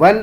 1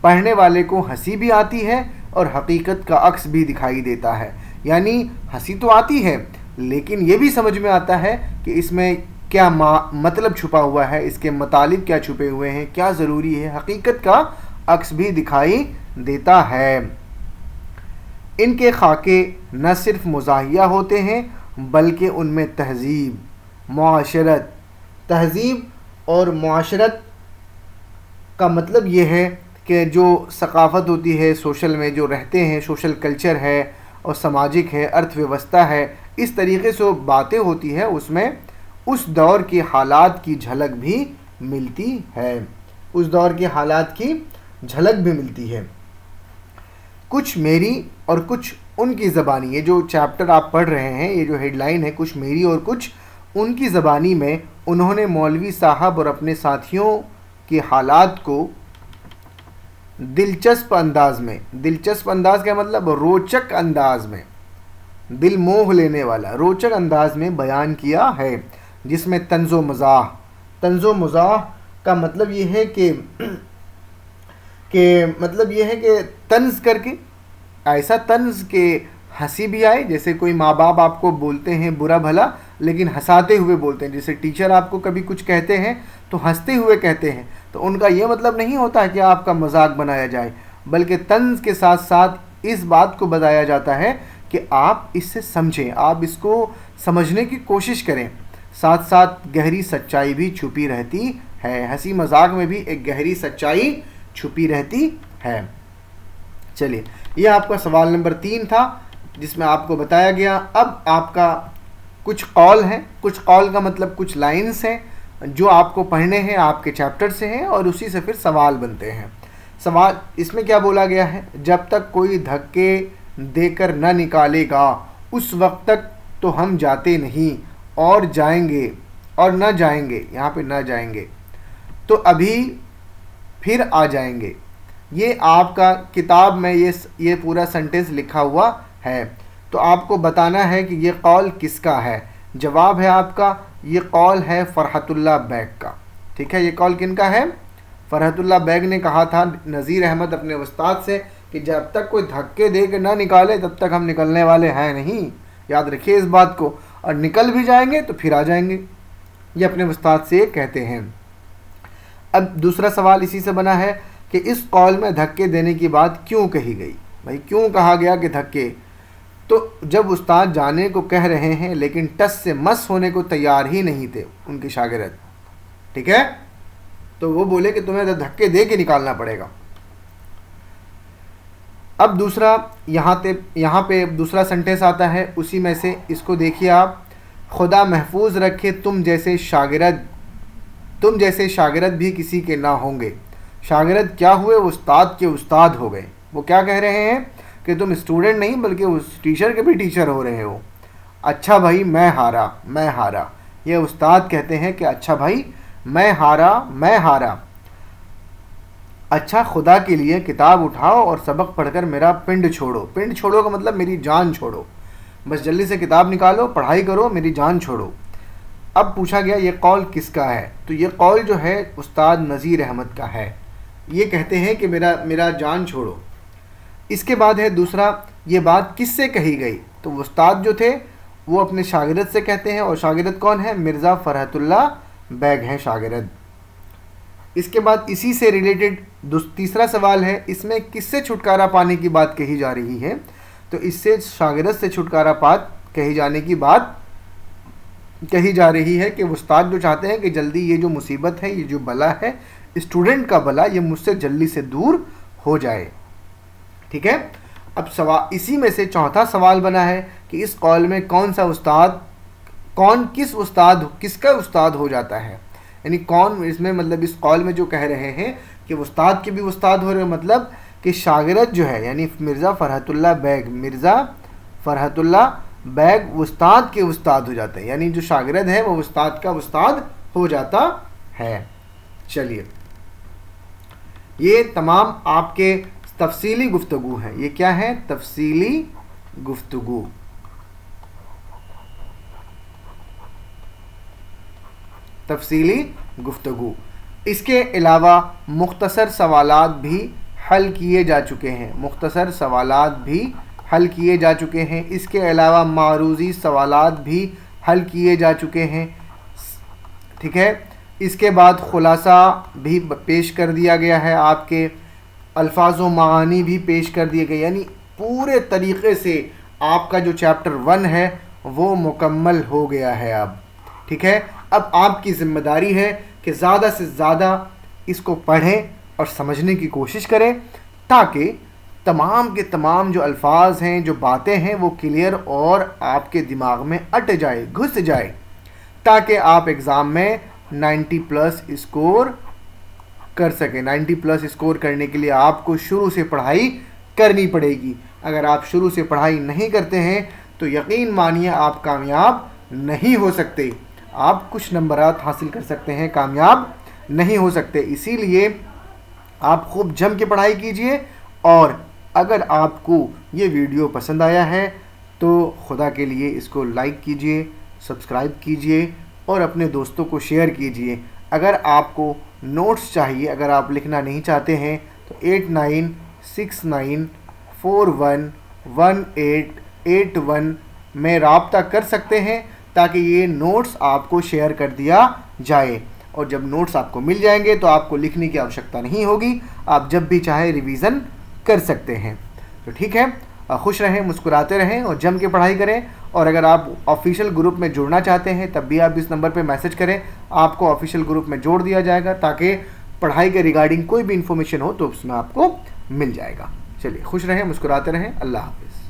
پڑھنے والے کو ہنسی بھی آتی ہے اور حقیقت کا عکس بھی دکھائی دیتا ہے. یعنی ہنسی تو آتی ہے لیکن یہ بھی سمجھ میں آتا ہے کہ اس میں کیا مطلب چھپا ہوا ہے، اس کے مطالب کیا چھپے ہوئے ہیں، کیا ضروری ہے، حقیقت کا عکس بھی دکھائی دیتا ہے. ان کے خاکے نہ صرف مزاحیہ ہوتے ہیں بلکہ ان میں تہذیب اور معاشرت کا مطلب یہ ہے کہ جو ثقافت ہوتی ہے، سوشل میں جو رہتے ہیں، سوشل کلچر ہے اور سماجک ہے، ارتھ ویوستھا ہے، اس طریقے سے باتیں ہوتی ہے، اس میں اس دور کے حالات کی جھلک بھی ملتی ہے. کچھ میری اور کچھ ان کی زبانی. یہ جو چیپٹر آپ پڑھ رہے ہیں، یہ جو ہیڈ لائن ہے، کچھ میری اور کچھ ان کی زبانی میں انہوں نے مولوی صاحب اور اپنے ساتھیوں کے حالات کو دلچسپ انداز کا مطلب روچک انداز میں، دل موہ لینے والا روچک انداز میں بیان کیا ہے، جس میں طنز و مزاح کا مطلب یہ ہے کہ طنز کر کے، ایسا طنز کہ ہنسی بھی آئے. جیسے کوئی ماں باپ آپ کو بولتے ہیں برا بھلا لیکن ہنساتے ہوئے بولتے ہیں. جیسے ٹیچر آپ کو کبھی کچھ کہتے ہیں تو ہنستے ہوئے کہتے ہیں، تو ان کا یہ مطلب نہیں ہوتا کہ آپ کا مذاق بنایا جائے، بلکہ طنز کے ساتھ ساتھ اس بات کو بتایا جاتا ہے کہ آپ اس سے سمجھیں، آپ اس کو سمجھنے کی کوشش کریں. ساتھ ساتھ گہری سچائی بھی چھپی رہتی ہے. ہنسی مذاق میں بھی ایک گہری سچائی چھپی رہتی ہے. چلیے، یہ آپ کا سوال نمبر 3 تھا جس میں آپ کو بتایا گیا. اب آپ کا کچھ قول ہیں، کچھ قول کا مطلب کچھ لائنز ہیں جو آپ کو پڑھنے ہیں، آپ کے چیپٹر سے ہیں اور اسی سے پھر سوال بنتے ہیں. سوال اس میں کیا بولا گیا ہے؟ جب تک کوئی دھکے دے کر نہ نکالے گا اس وقت تک تو ہم جاتے نہیں اور جائیں گے اور نہ جائیں گے. یہاں پہ نہ جائیں گے تو ابھی پھر آ جائیں گے. یہ آپ کا کتاب میں یہ پورا سنٹینس لکھا ہوا ہے. تو آپ کو بتانا ہے کہ یہ قول کس کا ہے. جواب ہے آپ کا، یہ قول ہے فرحت اللہ بیگ کا. ٹھیک ہے، یہ قول کن کا ہے؟ فرحت اللہ بیگ نے کہا تھا نذیر احمد اپنے استاد سے کہ جب تک کوئی دھکے دے کے نہ نکالے تب تک ہم نکلنے والے ہیں نہیں. یاد رکھیے اس بات کو، اور نکل بھی جائیں گے تو پھر آ جائیں گے. یہ اپنے استاد سے کہتے ہیں. اب دوسرا سوال اسی سے بنا ہے کہ اس قول میں دھکے دینے کی بات کیوں کہی گئی؟ بھائی کیوں کہا گیا کہ دھکے؟ تو جب استاد جانے کو کہہ رہے ہیں لیکن ٹس سے مس ہونے کو تیار ہی نہیں تھے ان کے شاگرد، ٹھیک ہے، تو وہ بولے کہ تمہیں دھکے دے کے نکالنا پڑے گا. اب دوسرا یہاں پہ دوسرا سنٹینس آتا ہے اسی میں سے، اس کو دیکھیے آپ. خدا محفوظ رکھے تم جیسے شاگرد بھی کسی کے نہ ہوں گے. شاگرد کیا ہوئے؟ وہ استاد کے استاد ہو گئے. وہ کیا کہہ رہے ہیں کہ تم اسٹوڈنٹ نہیں بلکہ اس ٹیچر کے بھی ٹیچر ہو رہے ہو. اچھا بھائی میں ہارا. یہ استاد کہتے ہیں کہ اچھا بھائی میں ہارا. اچھا خدا کے لیے کتاب اٹھاؤ اور سبق پڑھ کر میرا پنڈ چھوڑو کا مطلب میری جان چھوڑو. بس جلدی سے کتاب نکالو، پڑھائی کرو، میری جان چھوڑو. اب پوچھا گیا یہ قول کس کا ہے؟ تو یہ قول جو ہے استاد نذیر احمد کا ہے. یہ کہتے ہیں کہ میرا جان چھوڑو. اس کے بعد ہے دوسرا، یہ بات کس سے کہی گئی؟ تو وہ استاد جو تھے وہ اپنے شاگرد سے کہتے ہیں، اور شاگرد کون ہے؟ مرزا فرحت اللہ بیگ ہیں شاگرد. اس کے بعد اسی سے ریلیٹڈ تیسرا سوال ہے، اس میں کس سے چھٹکارا پانے کی بات کہی جا رہی ہے؟ تو اس سے شاگرد سے چھٹکارا کہی جانے کی بات کہی جا رہی ہے کہ استاد جو چاہتے ہیں کہ جلدی یہ جو مصیبت ہے، یہ جو بلا ہے، اسٹوڈنٹ کا بلا، یہ مجھ سے جلدی سے دور ہو جائے. ٹھیک ہے. اب اسی میں سے چوتھا سوال بنا ہے کہ اس قول میں کس کا استاد ہو جاتا ہے؟ یعنی کون اس میں، مطلب اس قول میں جو کہہ رہے ہیں کہ استاد کے بھی استاد ہو رہے ہیں، مطلب کہ شاگرد جو ہے یعنی مرزا فرحت اللہ بیگ استاد کے استاد ہو جاتے ہیں. یعنی جو شاگرد ہے وہ استاد کا استاد ہو جاتا ہے. چلیے، یہ تمام آپ کے تفصیلی گفتگو ہے. یہ کیا ہے؟ تفصیلی گفتگو. اس کے علاوہ مختصر سوالات بھی حل کیے جا چکے ہیں، مختصر سوالات بھی حل کیے جا چکے ہیں، اس کے علاوہ معروضی سوالات بھی حل کیے جا چکے ہیں، ٹھیک ہے۔ اس کے بعد خلاصہ بھی پیش کر دیا گیا ہے، آپ کے الفاظ و معانی بھی پیش کر دیے گئے، یعنی پورے طریقے سے آپ کا جو چیپٹر 1 ہے وہ مکمل ہو گیا ہے اب، ٹھیک ہے۔ اب آپ کی ذمہ داری ہے کہ زیادہ سے زیادہ اس کو پڑھیں اور سمجھنے کی کوشش کریں، تاکہ تمام کے تمام جو الفاظ ہیں، جو باتیں ہیں، وہ کلیئر اور آپ کے دماغ میں اٹ جائے، گھس جائے، تاکہ آپ ایگزام میں 90+ اسکور کر سکیں۔ 90+ اسکور کرنے کے لیے آپ کو شروع سے پڑھائی کرنی پڑے گی۔ اگر آپ شروع سے پڑھائی نہیں کرتے ہیں تو یقین مانیے آپ کامیاب نہیں ہو سکتے، آپ کچھ نمبرات حاصل کر سکتے ہیں، کامیاب نہیں ہو سکتے۔ اسی لیے آپ خوب جم کے پڑھائی کیجئے، اور اگر آپ کو یہ ویڈیو پسند آیا ہے تو خدا کے لیے اس کو لائک کیجئے، سبسکرائب کیجئے اور اپنے دوستوں کو شیئر کیجئے۔ اگر آپ کو نوٹس چاہیے، اگر آپ لکھنا نہیں چاہتے ہیں تو 8969411881 میں رابطہ کر سکتے ہیں، تاکہ یہ نوٹس آپ کو شیئر کر دیا جائے، اور جب نوٹس آپ کو مل جائیں گے تو آپ کو لکھنے کی آوشکتا نہیں ہوگی، آپ جب بھی چاہے ریویژن کر سکتے ہیں۔ تو ٹھیک ہے، خوش رہیں، مسکراتے رہیں اور جم کے پڑھائی کریں۔ اور اگر آپ آفیشیل گروپ میں جڑنا چاہتے ہیں تب بھی آپ اس نمبر پہ میسج کریں، آپ کو آفیشیل گروپ میں جوڑ دیا جائے گا، تاکہ پڑھائی کے ریگارڈنگ کوئی بھی انفارمیشن ہو تو اس میں آپ کو مل جائے گا۔ چلیے، خوش رہیں، مسکراتے رہیں، اللہ حافظ۔